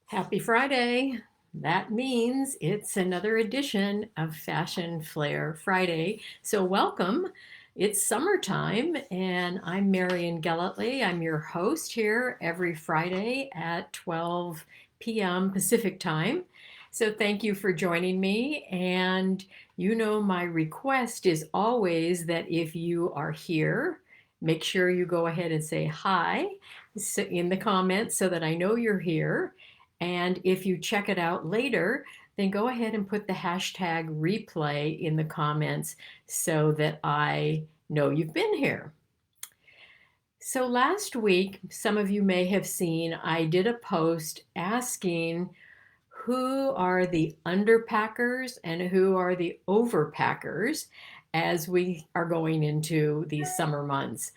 Happy Friday. That means it's another edition of Fashion Flair Friday. So, welcome. It's summertime, and I'm Marian Gellatly. I'm your host here every Friday at 12 p.m. Pacific time. So, thank you for joining me. And my request is always that if you are here, make sure you go ahead and say hi in the comments so that I know you're here. And if you check it out later, then go ahead and put the hashtag replay in the comments so that I know you've been here. So last week, some of you may have seen, I did a post asking who are the underpackers and who are the overpackers as we are going into these summer months.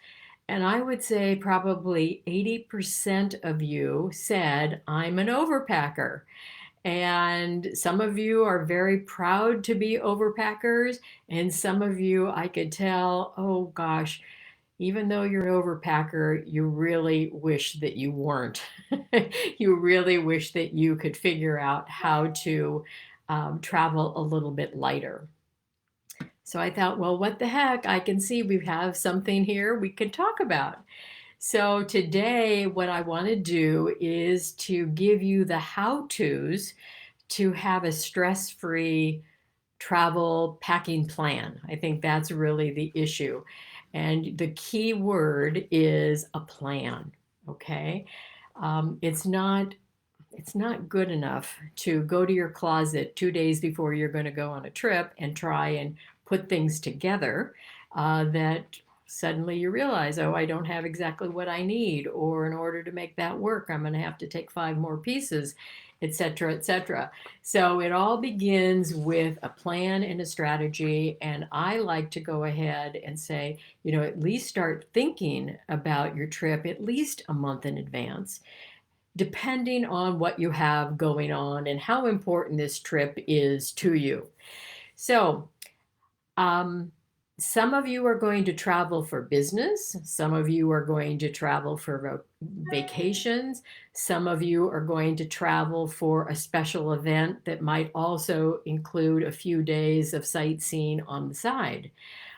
And I would say probably 80% of you said, I'm an overpacker. And some of you are very proud to be overpackers. And some of you, I could tell, oh gosh, even though you're an overpacker, you really wish that you weren't. You really wish that you could figure out how to travel a little bit lighter. So I thought, well, what the heck? I can see we have something here we can talk about. So today, what I want to do is to give you the how-tos to have a stress-free travel packing plan. I think that's really the issue. And the key word is a plan. Okay. It's not good enough to go to your closet 2 days before you're going to go on a trip and try and put things together that suddenly you realize, oh, I don't have exactly what I need, or in order to make that work, I'm going to have to take 5 more pieces, etc., etc. So it all begins with a plan and a strategy. And I like to go ahead and say, at least start thinking about your trip at least a month in advance, depending on what you have going on and how important this trip is to you. So, some of you are going to travel for business. Some of you are going to travel for vacations. Some of you are going to travel for a special event that might also include a few days of sightseeing on the side.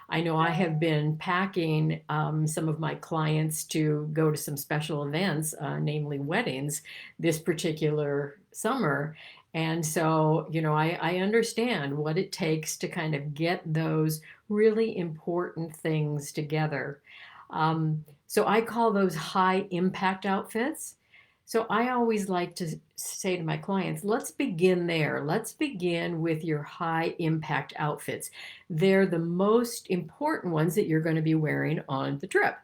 I know I have been packing some of my clients to go to some special events, namely weddings, this particular summer. And so, I understand what it takes to kind of get those really important things together. So I call those high impact outfits. So I always like to say to my clients, let's begin there. Let's begin with your high impact outfits. They're the most important ones that you're going to be wearing on the trip.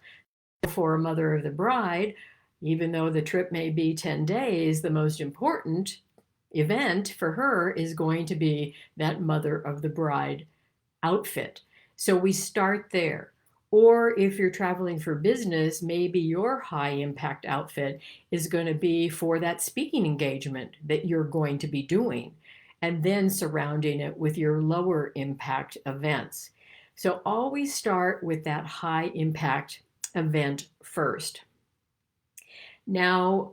For a mother of the bride, even though the trip may be 10 days, the most important event for her is going to be that mother of the bride outfit. So we start there. Or if you're traveling for business, maybe your high impact outfit is going to be for that speaking engagement that you're going to be doing, and then surrounding it with your lower impact events. So always start with that high impact event first. Now,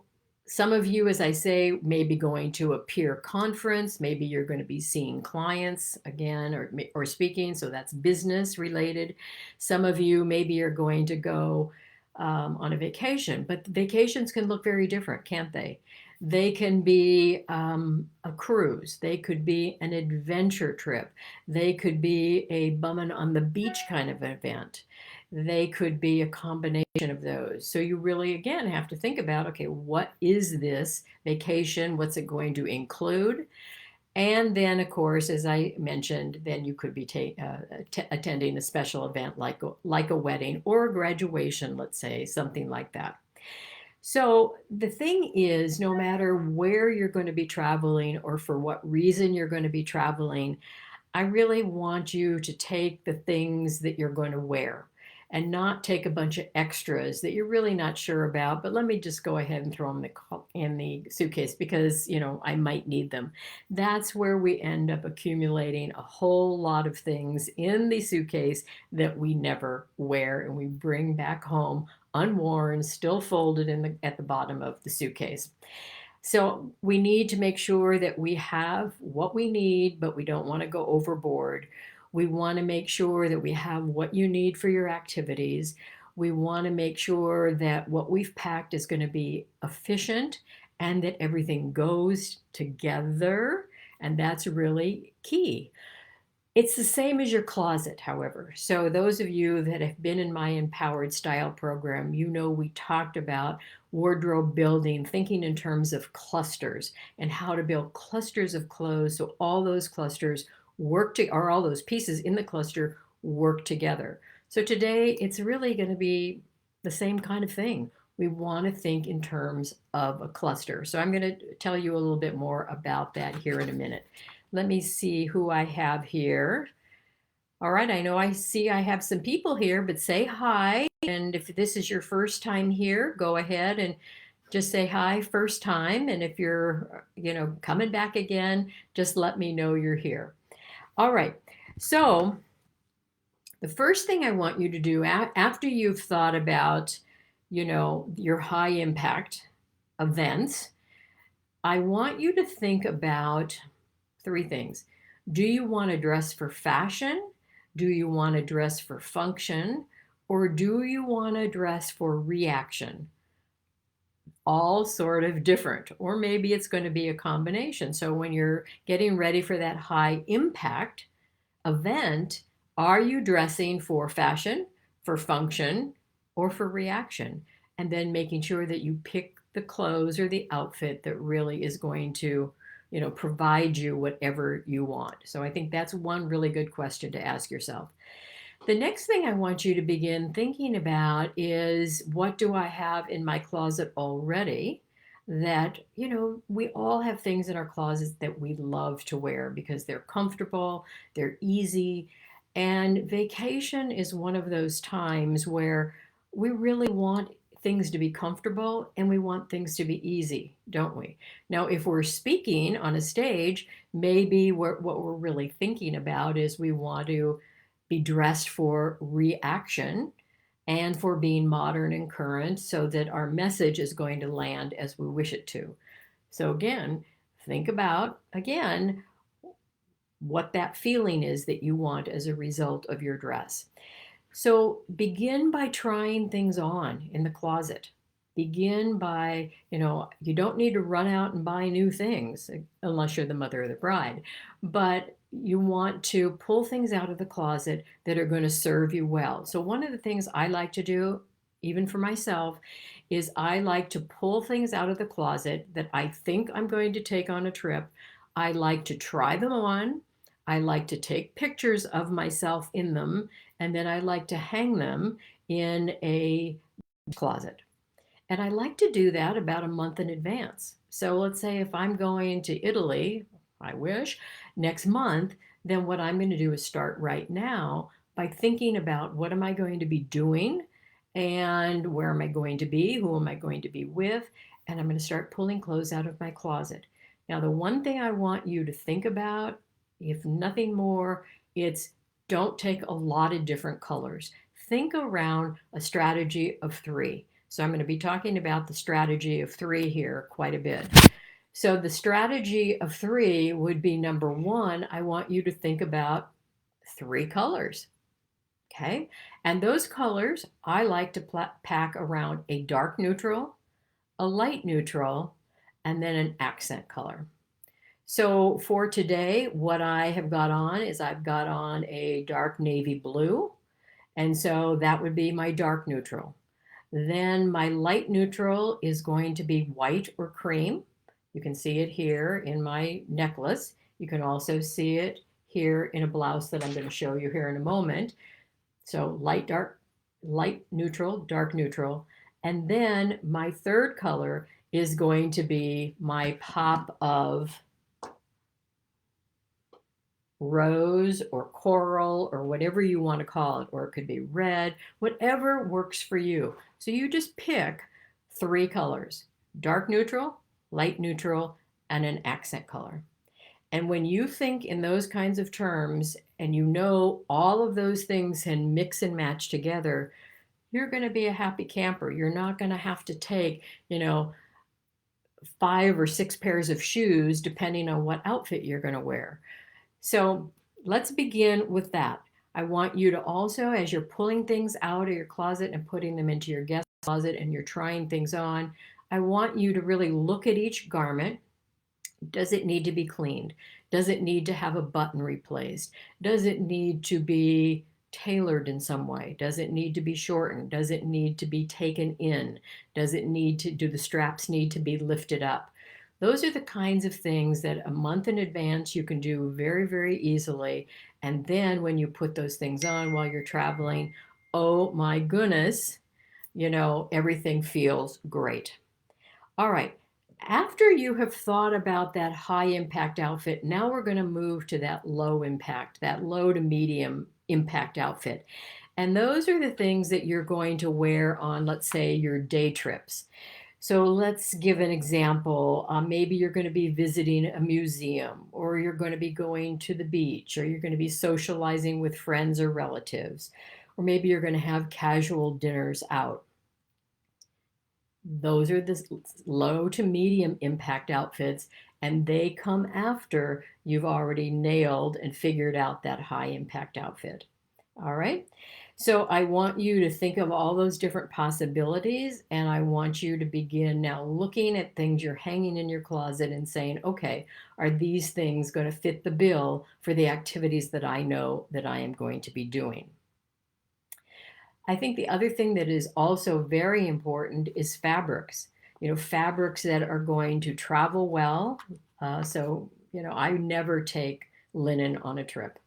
some of you, as I say, may be going to a peer conference. Maybe you're going to be seeing clients again, or speaking. So that's business related. Some of you maybe are going to go on a vacation, but vacations can look very different, can't they? They can be a cruise. They could be an adventure trip. They could be a bumming on the beach kind of event. They could be a combination of those. So you really, again, have to think about, okay, what is this vacation? What's it going to include? And then, of course, as I mentioned, then you could be attending a special event like a wedding or a graduation, let's say, something like that. So the thing is, no matter where you're going to be traveling or for what reason you're going to be traveling, I really want you to take the things that you're going to wear and not take a bunch of extras that you're really not sure about, but let me just go ahead and throw them in the suitcase because, I might need them. That's where we end up accumulating a whole lot of things in the suitcase that we never wear and we bring back home unworn, still folded at the bottom of the suitcase. So we need to make sure that we have what we need, but we don't want to go overboard. We want to make sure that we have what you need for your activities. We want to make sure that what we've packed is going to be efficient and that everything goes together. And that's really key. It's the same as your closet, however. So, those of you that have been in my Empowered Style program, you know we talked about wardrobe building, thinking in terms of clusters and how to build clusters of clothes so all those clusters or all those pieces in the cluster work together. So, today it's really going to be the same kind of thing. We want to think in terms of a cluster. So, I'm going to tell you a little bit more about that here in a minute. Let me see who I have here. All right, I have some people here, but say hi. And if this is your first time here, go ahead and just say hi first time. And if you're, coming back again, just let me know you're here. All right. So the first thing I want you to do after you've thought about, your high impact events, I want you to think about three things. Do you want to dress for fashion? Do you want to dress for function? Or do you want to dress for reaction? All sort of different. Or maybe it's going to be a combination. So when you're getting ready for that high impact event, are you dressing for fashion, for function, or for reaction? And then making sure that you pick the clothes or the outfit that really is going to, provide you whatever you want. So I think that's one really good question to ask yourself. The next thing I want you to begin thinking about is, what do I have in my closet already that, we all have things in our closets that we love to wear because they're comfortable, they're easy. And vacation is one of those times where we really want things to be comfortable and we want things to be easy, don't we? Now, if we're speaking on a stage, maybe what we're really thinking about is we want to be dressed for reaction and for being modern and current so that our message is going to land as we wish it to. So again, think about again what that feeling is that you want as a result of your dress. So begin by trying things on in the closet. Begin by, you don't need to run out and buy new things unless you're the mother of the bride, but you want to pull things out of the closet that are going to serve you well. So one of the things I like to do, even for myself, is I like to pull things out of the closet that I think I'm going to take on a trip. I like to try them on. I like to take pictures of myself in them, and then I like to hang them in a closet. And I like to do that about a month in advance. So let's say if I'm going to Italy, I wish, next month, then what I'm going to do is start right now by thinking about what am I going to be doing and where am I going to be, who am I going to be with, and I'm going to start pulling clothes out of my closet. Now, the one thing I want you to think about, if nothing more, it's don't take a lot of different colors. Think around a strategy of three. So I'm going to be talking about the strategy of three here quite a bit. So the strategy of three would be, number one, I want you to think about three colors. Okay. And those colors, I like to pack around a dark neutral, a light neutral, and then an accent color. So for today, what I have got on is I've got on a dark navy blue. And so that would be my dark neutral. Then my light neutral is going to be white or cream. You can see it here in my necklace. You can also see it here in a blouse that I'm going to show you here in a moment. So light, dark, light neutral, dark neutral. And then my third color is going to be my pop of rose or coral or whatever you want to call it, or it could be red, whatever works for you. So you just pick three colors: dark neutral, light neutral, and an accent color. And when you think in those kinds of terms and you know all of those things can mix and match together, you're going to be a happy camper. You're not going to have to take, 5 or 6 pairs of shoes depending on what outfit you're going to wear. So let's begin with that. I want you to also, as you're pulling things out of your closet and putting them into your guest closet and you're trying things on, I want you to really look at each garment. Does it need to be cleaned? Does it need to have a button replaced? Does it need to be tailored in some way? Does it need to be shortened? Does it need to be taken in? Do the straps need to be lifted up? Those are the kinds of things that a month in advance you can do very, very easily. And then when you put those things on while you're traveling, oh my goodness, everything feels great. All right. After you have thought about that high impact outfit, now we're going to move to that low to medium impact outfit. And those are the things that you're going to wear on, let's say, your day trips. So let's give an example. Maybe you're going to be visiting a museum, or you're going to be going to the beach, or you're going to be socializing with friends or relatives, or maybe you're going to have casual dinners out. Those are the low to medium impact outfits, and they come after you've already nailed and figured out that high impact outfit. All right. So I want you to think of all those different possibilities, and I want you to begin now looking at things you're hanging in your closet and saying, okay, are these things going to fit the bill for the activities that I know that I am going to be doing? I think the other thing that is also very important is fabrics. Fabrics that are going to travel well. I never take linen on a trip.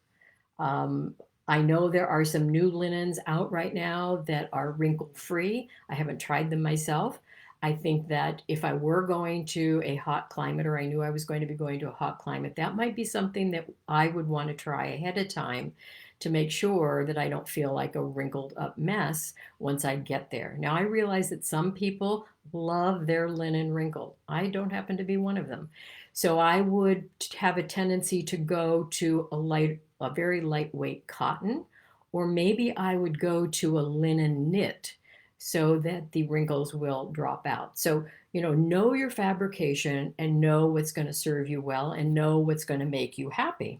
Um, I know there are some new linens out right now that are wrinkle free. I haven't tried them myself. I think that if I were going to a hot climate, or I knew I was going to be going to a hot climate, that might be something that I would want to try ahead of time to make sure that I don't feel like a wrinkled up mess once I get there. Now, I realize that some people love their linen wrinkled. I don't happen to be one of them. So I would have a tendency to go to a very lightweight cotton, or maybe I would go to a linen knit so that the wrinkles will drop out. So, know your fabrication and know what's going to serve you well and know what's going to make you happy.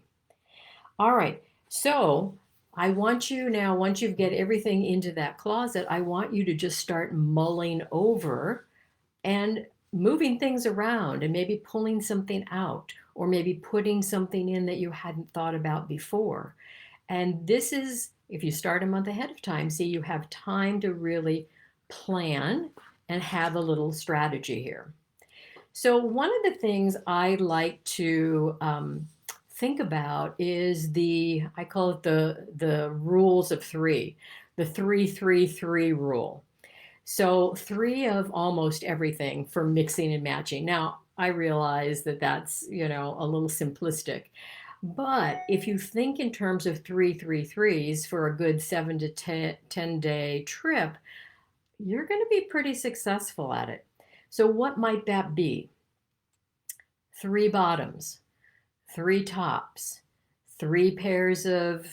All right. So I want you now, once you get everything into that closet, I want you to just start mulling over and moving things around and maybe pulling something out or maybe putting something in that you hadn't thought about before. And this is, if you start a month ahead of time, see, you have time to really plan and have a little strategy here. So, one of the things I like to think about is I call it the rules of three, the 3-3-3 rule. So, three of almost everything for mixing and matching. Now, I realize that that's, a little simplistic. But if you think in terms of 3-3-3s for a good 7 to 10 day trip, you're going to be pretty successful at it. So, what might that be? 3 bottoms, 3 tops, 3 pairs of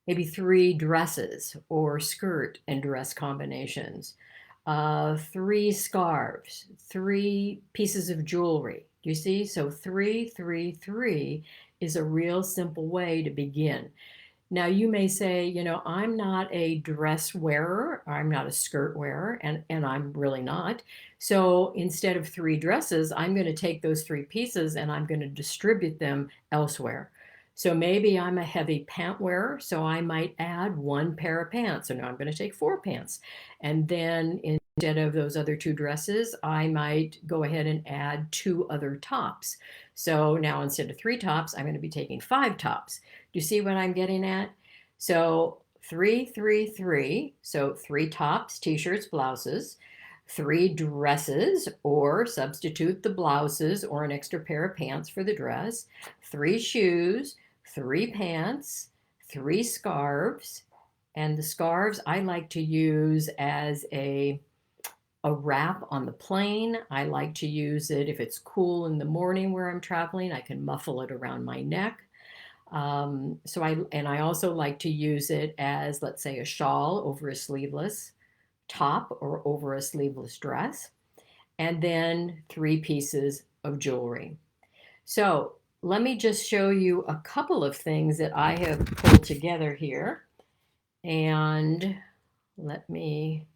maybe 3 dresses or skirt and dress combinations, 3 scarves, 3 pieces of jewelry. Do you see? So 3-3-3 is a real simple way to begin. Now, you may say, I'm not a dress wearer, I'm not a skirt wearer, and I'm really not. So instead of 3 dresses, I'm going to take those 3 pieces and I'm going to distribute them elsewhere. So maybe I'm a heavy pant wearer, so I might add 1 pair of pants. So now I'm going to take 4 pants. And then instead of those other 2 dresses, I might go ahead and add 2 other tops. So now instead of 3 tops, I'm going to be taking 5 tops. Do you see what I'm getting at? So 3-3-3, so 3 tops, t-shirts, blouses, 3 dresses, or substitute the blouses or an extra pair of pants for the dress, 3 shoes, 3 pants, 3 scarves, and the scarves I like to use as a wrap on the plane. I like to use it if it's cool in the morning where I'm traveling. I can muffle it around my neck. I also like to use it as, let's say, a shawl over a sleeveless top or over a sleeveless dress. and then 3 pieces of jewelry. So let me just show you a couple of things that I have pulled together here. And let me,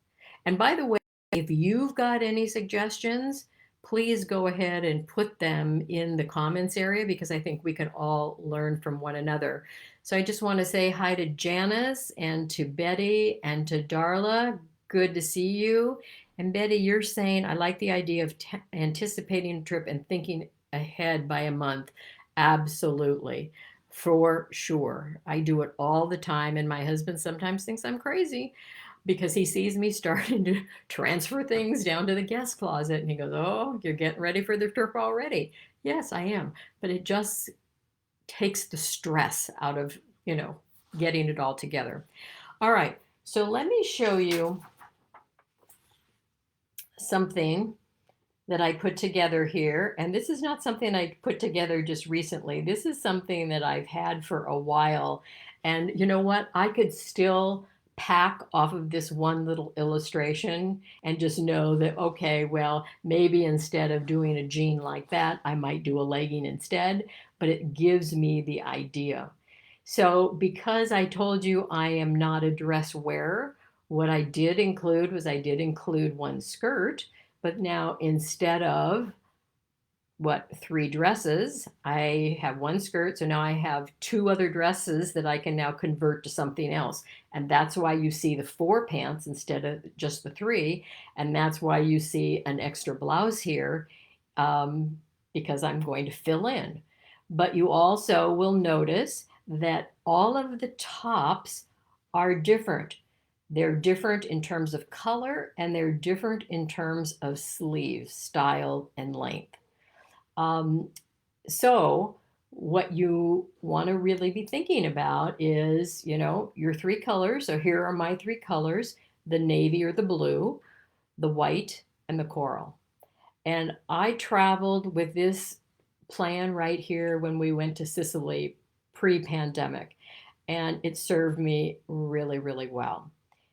and by the way, if you've got any suggestions, please go ahead and put them in the comments area because I think we can all learn from one another. So I just want to say hi to Janice and to Betty and to Darla. Good to see you. And Betty, you're saying, I like the idea of anticipating a trip and thinking ahead by a month. Absolutely. For sure. I do it all the time, and my husband sometimes thinks I'm crazy because he sees me starting to transfer things down to the guest closet and he goes, "Oh, you're getting ready for the trip already." Yes, I am. But it just takes the stress out of, getting it all together. All right. So let me show you something that I put together here. And this is not something I put together just recently. This is something that I've had for a while. And you know what? I could still pack off of this one little illustration and just know that, okay, well, maybe instead of doing a jean like that, I might do a legging instead, but it gives me the idea. So because I told you I am not a dress wearer, what I did include was I did include one skirt, but now instead of what, 3 dresses, I have one skirt. So now I have 2 other dresses that I can now convert to something else. And that's why you see the 4 pants instead of just the 3. And that's why you see an extra blouse here, because I'm going to fill in. But you also will notice that all of the tops are different. They're different in terms of color and they're different in terms of sleeve style and length. Um, so what you want to really be thinking about is, your 3 colors. So here are my 3 colors, the navy or the blue, the white, and the coral. And I traveled with this plan right here when we went to Sicily pre-pandemic, and it served me really, really well.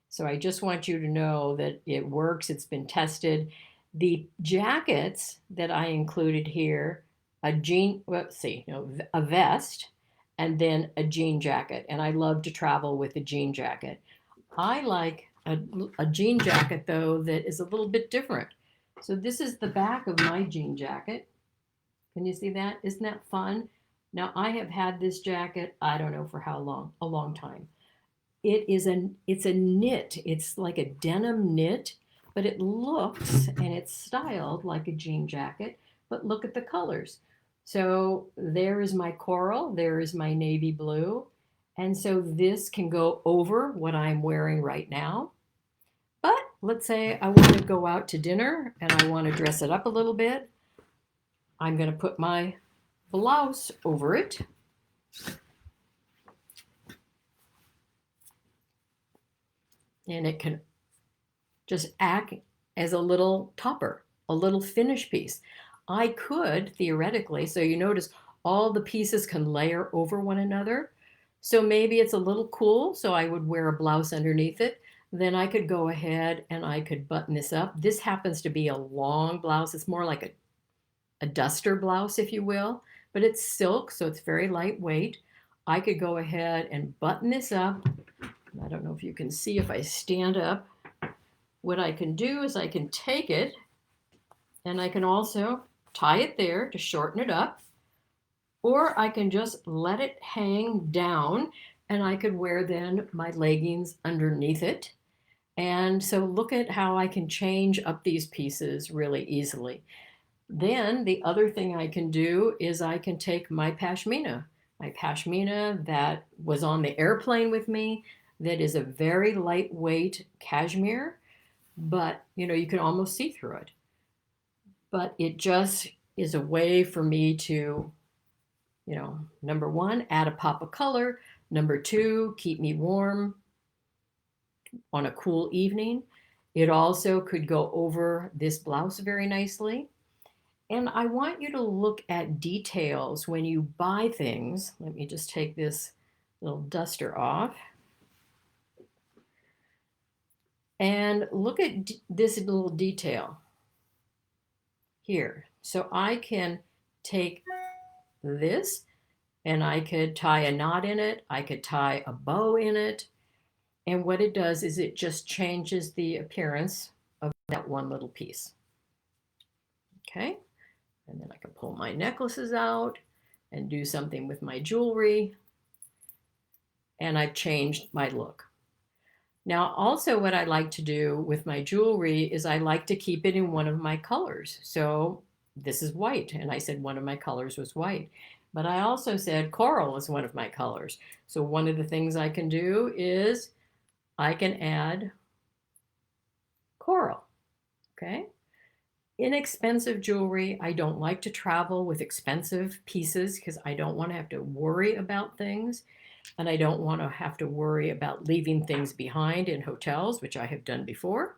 So I just want you to know that it works. It's been tested. The jackets that I included here, a vest, and then a jean jacket. And I love to travel with a jean jacket. I like a jean jacket, though, that is a little bit different. So this is the back of my jean jacket. Can you see that? Isn't that fun? Now, I have had this jacket, I don't know for how long, a long time. It's a knit. It's like a denim knit, but it looks and it's styled like a jean jacket, but look at the colors. So there is my coral, there is my navy blue. And so this can go over what I'm wearing right now. But let's say I want to go out to dinner and I want to dress it up a little bit. I'm going to put my blouse over it. And it can just act as a little topper, a little finish piece. I could theoretically, so you notice all the pieces can layer over one another. So maybe it's a little cool, so I would wear a blouse underneath it. Then I could go ahead and I could button this up. This happens to be a long blouse. It's more like a duster blouse, if you will, but it's silk, so it's very lightweight. I could go ahead and button this up. I don't know if you can see if I stand up. What I can do is I can take it and I can also tie it there to shorten it up, or I can just let it hang down and I could wear then my leggings underneath it. And so look at how I can change up these pieces really easily. Then the other thing I can do is I can take my pashmina that was on the airplane with me, that is a very lightweight cashmere, but you can almost see through it. But it just is a way for me to, number one, add a pop of color. Number two, keep me warm on a cool evening. It also could go over this blouse very nicely. And I want you to look at details when you buy things. Let me just take this little duster off. And look at this little detail. here. So I can take this and I could tie a knot in it. I could tie a bow in it. And what it does is it just changes the appearance of that one little piece. Okay. And then I can pull my necklaces out and do something with my jewelry. And I've changed my look. Now, also what I like to do with my jewelry is I like to keep it in one of my colors. So this is white, and I said one of my colors was white. But I also said coral is one of my colors. So one of the things I can do is I can add coral, okay? Inexpensive jewelry. I don't like to travel with expensive pieces because I don't want to have to worry about things. And I don't want to have to worry about leaving things behind in hotels, which I have done before.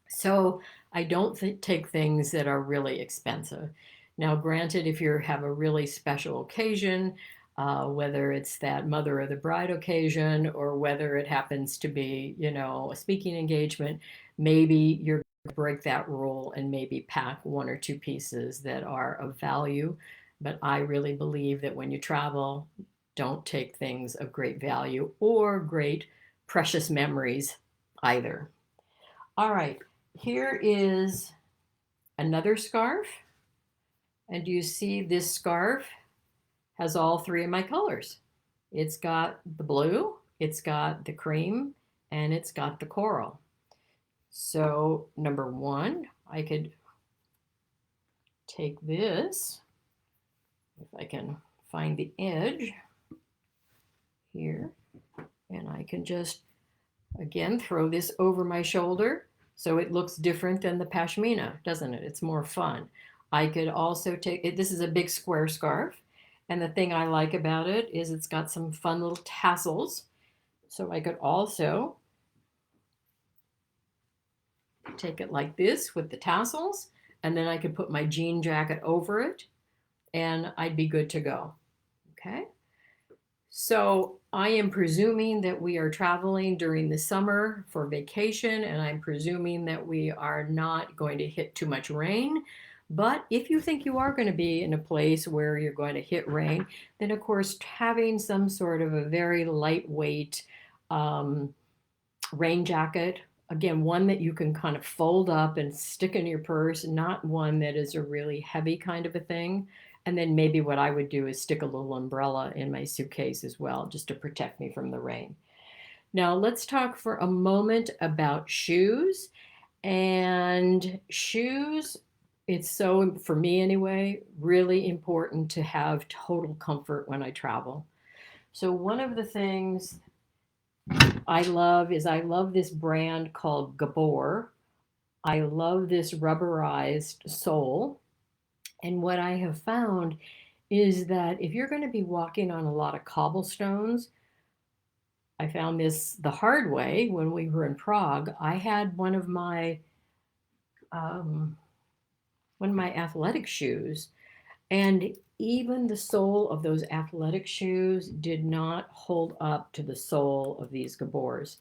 So I don't take things that are really expensive. Now, granted, if you have a really special occasion, whether it's that mother of the bride occasion or whether it happens to be, a speaking engagement, maybe you're going to break that rule and maybe pack one or two pieces that are of value. But I really believe that when you travel, don't take things of great value or great precious memories either. All right, here is another scarf. And do you see this scarf has all three of my colors? It's got the blue, it's got the cream, and it's got the coral. So number one, I could take this, if I can find the edge here, and I can just, again, throw this over my shoulder so it looks different than the pashmina, doesn't it? It's more fun. I could also take it. This is a big square scarf. And the thing I like about it is it's got some fun little tassels. So I could also take it like this with the tassels. And then I could put my jean jacket over it and I'd be good to go. Okay. So I am presuming that we are traveling during the summer for vacation, and I'm presuming that we are not going to hit too much rain. But if you think you are going to be in a place where you're going to hit rain, then of course having some sort of a very lightweight rain jacket, again, one that you can kind of fold up and stick in your purse, not one that is a really heavy kind of a thing. And then maybe what I would do is stick a little umbrella in my suitcase as well, just to protect me from the rain. Now let's talk for a moment about shoes. And shoes, it's so, for me anyway, really important to have total comfort when I travel. So one of the things I love this brand called Gabor. I love this rubberized sole. And what I have found is that if you're going to be walking on a lot of cobblestones, I found this the hard way when we were in Prague. I had one of my athletic shoes, and even the sole of those athletic shoes did not hold up to the sole of these Gabors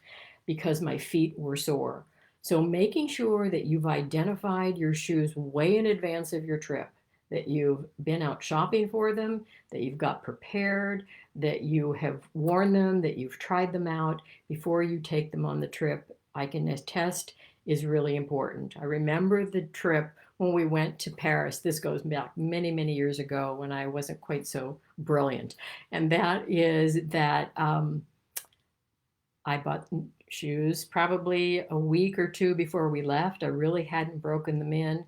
because my feet were sore. So making sure that you've identified your shoes way in advance of your trip, that you've been out shopping for them, that you've got prepared, that you have worn them, that you've tried them out before you take them on the trip, I can attest is really important. I remember the trip when we went to Paris. This goes back many, many years ago when I wasn't quite so brilliant. And that is that I bought shoes probably a week or two before we left. I really hadn't broken them in.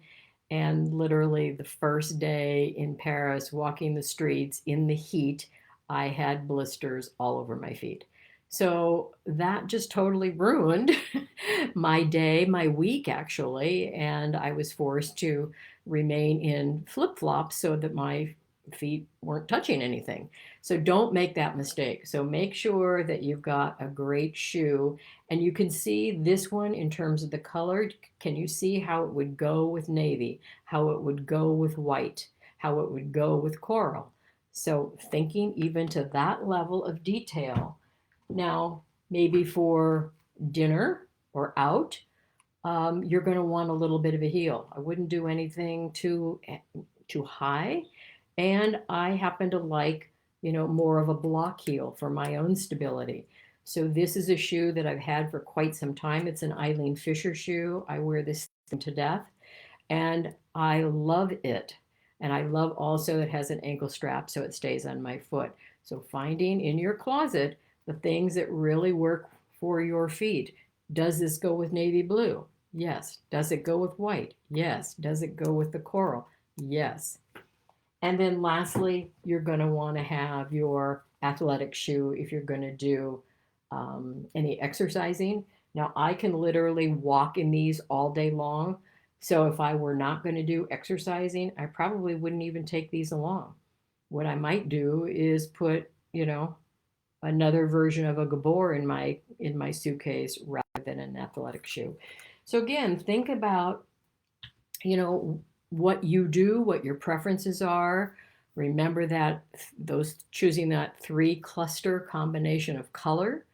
And literally the first day in Paris, walking the streets in the heat, I had blisters all over my feet. So that just totally ruined my day, my week actually, and I was forced to remain in flip-flops so that my feet weren't touching anything. So don't make that mistake. So make sure that you've got a great shoe, and you can see this one in terms of the color. Can you see how it would go with navy, how it would go with white, how it would go with coral? So thinking even to that level of detail. Now, maybe for dinner or out, you're going to want a little bit of a heel. I wouldn't do anything too high, and I happen to like, more of a block heel for my own stability. So this is a shoe that I've had for quite some time. It's an Eileen Fisher shoe. I wear this thing to death, and I love it. And I love also it has an ankle strap so it stays on my foot. So finding in your closet the things that really work for your feet. Does this go with navy blue? Yes. Does it go with white? Yes. Does it go with the coral? Yes. And then lastly, you're going to want to have your athletic shoe if you're going to do any exercising. Now, I can literally walk in these all day long. So if I were not going to do exercising, I probably wouldn't even take these along. What I might do is put, another version of a Gabor in my suitcase rather than an athletic shoe. So again, think about, you know, what you do, what your preferences are. Remember that those choosing that three cluster combination of color.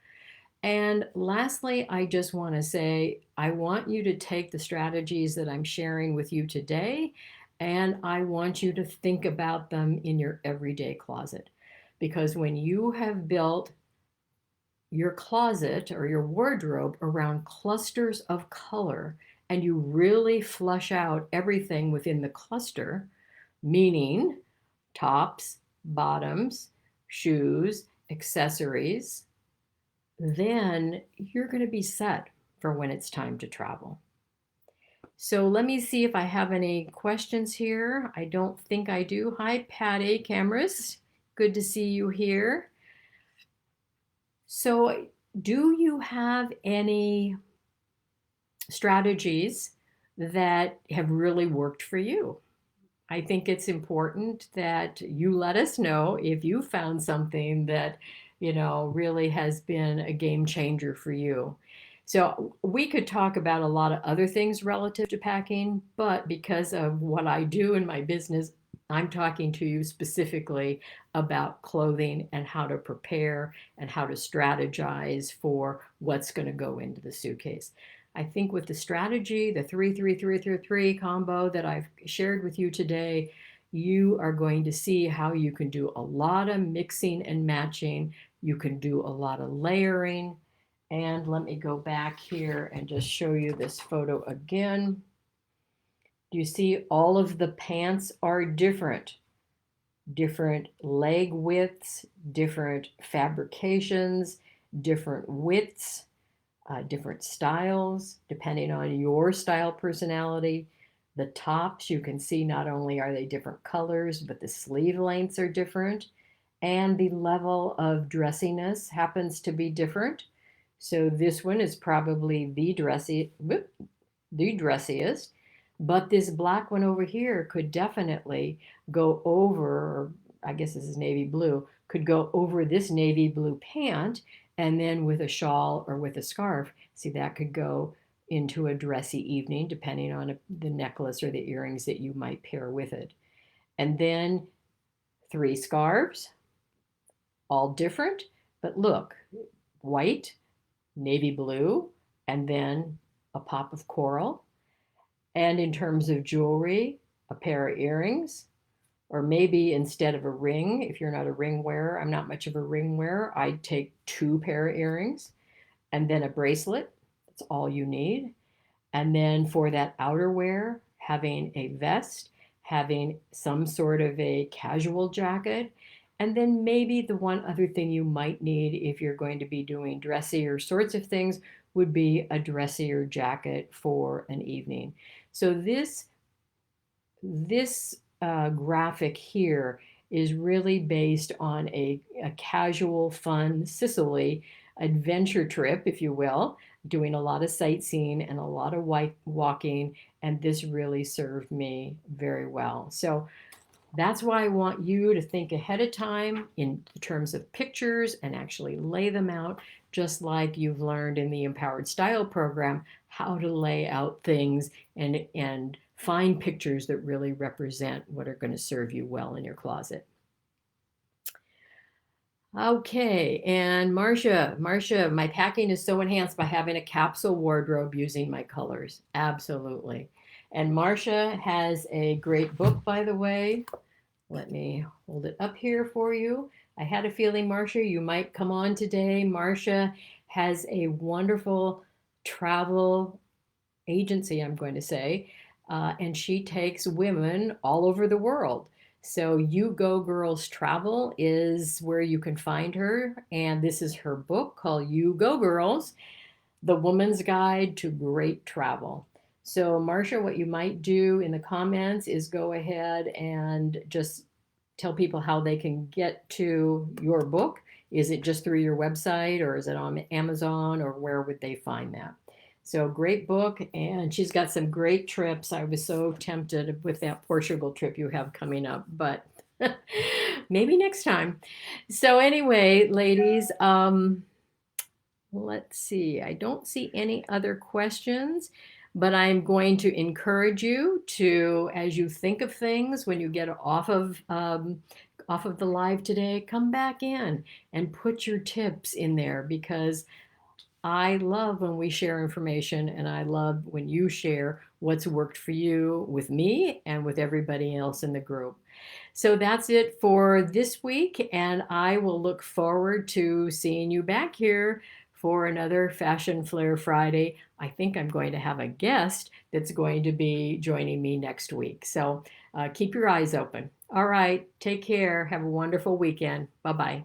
And lastly, I just want to say I want you to take the strategies that I'm sharing with you today, and I want you to think about them in your everyday closet. Because when you have built your closet or your wardrobe around clusters of color and you really flush out everything within the cluster, meaning tops, bottoms, shoes, accessories, then you're going to be set for when it's time to travel. So let me see if I have any questions here. I don't think I do. Hi, Patty Cameras. Good to see you here. So, do you have any strategies that have really worked for you? I think it's important that you let us know if you found something that, really has been a game changer for you. So we could talk about a lot of other things relative to packing, but because of what I do in my business, I'm talking to you specifically about clothing and how to prepare and how to strategize for what's going to go into the suitcase. I think with the strategy, the 3-3-3-3-3 combo that I've shared with you today, you are going to see how you can do a lot of mixing and matching. You can do a lot of layering. And let me go back here and just show you this photo again. Do you see all of the pants are different? Different leg widths, different fabrications, different widths, different styles, depending on your style personality. The tops, you can see not only are they different colors, but the sleeve lengths are different. And the level of dressiness happens to be different. So this one is probably the dressiest, but this black one over here could definitely go over, or I guess this is navy blue, could go over this navy blue pant, and then with a shawl or with a scarf, see, that could go into a dressy evening, depending on the necklace or the earrings that you might pair with it. And then 3 scarves, all different, but look, white, navy blue, and then a pop of coral. And in terms of jewelry, a pair of earrings, or maybe instead of a ring, if you're not a ring wearer, I'm not much of a ring wearer, I'd take 2 pair of earrings and then a bracelet. That's all you need. And then for that outerwear, having a vest, having some sort of a casual jacket, and then maybe the one other thing you might need if you're going to be doing dressier sorts of things would be a dressier jacket for an evening. So this graphic here is really based on a casual, fun Sicily adventure trip, if you will, doing a lot of sightseeing and a lot of walking, and this really served me very well. So that's why I want you to think ahead of time in terms of pictures and actually lay them out, just like you've learned in the Empowered Style program, how to lay out things and find pictures that really represent what are going to serve you well in your closet. Okay, and Marcia, my packing is so enhanced by having a capsule wardrobe using my colors. Absolutely. And Marcia has a great book, by the way. Let me hold it up here for you. I had a feeling, Marcia, you might come on today. Marcia has a wonderful travel agency, I'm going to say, and she takes women all over the world. So, You Go Girls Travel is where you can find her. And this is her book called You Go Girls, The Woman's Guide to Great Travel. So, Marcia, what you might do in the comments is go ahead and just tell people how they can get to your book. Is it just through your website or is it on Amazon or where would they find that? So, great book, and she's got some great trips. I was so tempted with that Portugal trip you have coming up, but maybe next time. So, anyway, ladies, let's see. I don't see any other questions, but I'm going to encourage you to, as you think of things when you get off of the live today, come back in and put your tips in there because I love when we share information and I love when you share what's worked for you with me and with everybody else in the group. So that's it for this week, and I will look forward to seeing you back here for another Fashion Flair Friday. I think I'm going to have a guest that's going to be joining me next week. So keep your eyes open. All right, take care. Have a wonderful weekend. Bye bye.